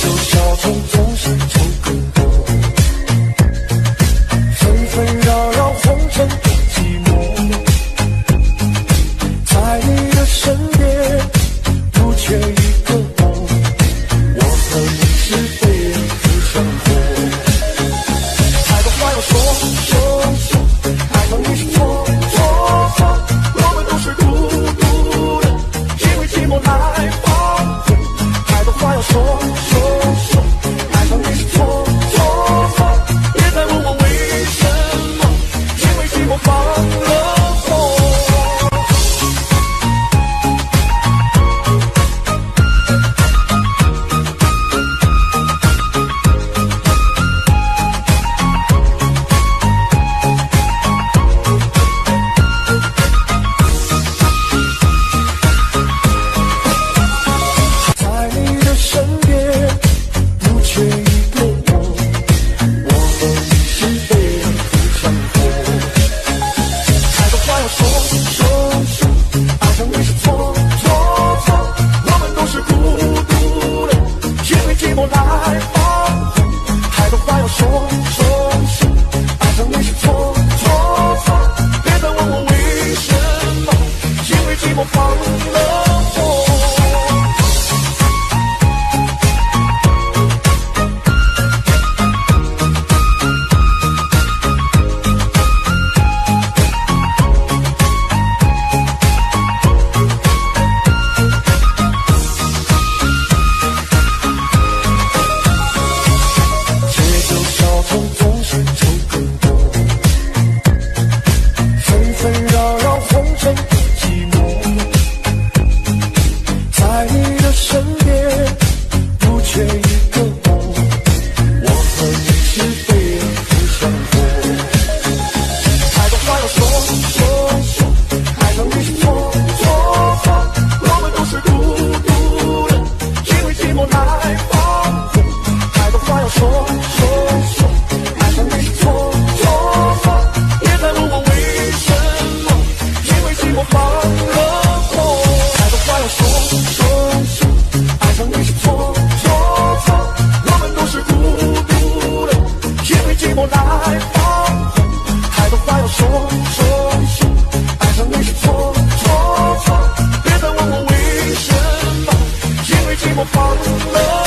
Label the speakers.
Speaker 1: 就小偷总是偷更多，纷纷扰扰红尘多寂寞，在你的身边不缺一个我，我和你是非人不相活，太多话要说，爱上你是错，我们都是孤独的，因为寂寞来放纵，太多话要说，爱上你是错，别再问我为什么，因为寂寞放了火。在你的身边不缺一个我，我和你是非人不相活，太多话要说，爱上你是错，我们都是孤独的，因为寂寞来放纵，太多话要说，爱上你是错，别再问我为什么，因为寂寞放了火。街头小偷总是偷更多，纷纷扰扰红尘多寂寞，在你的身边不缺一个我，我和你是非人不相活，太多话要说，爱上你是错，我们都是孤独的，因为寂寞来放纵，太多话要说，爱上你是错，别再问我为什么，因为寂寞放了火，太多话要说，爱上你是错，我们都是孤独的，因为寂寞来放纵，太多话要说，爱上你是错，别再问我为什么，因为寂寞放了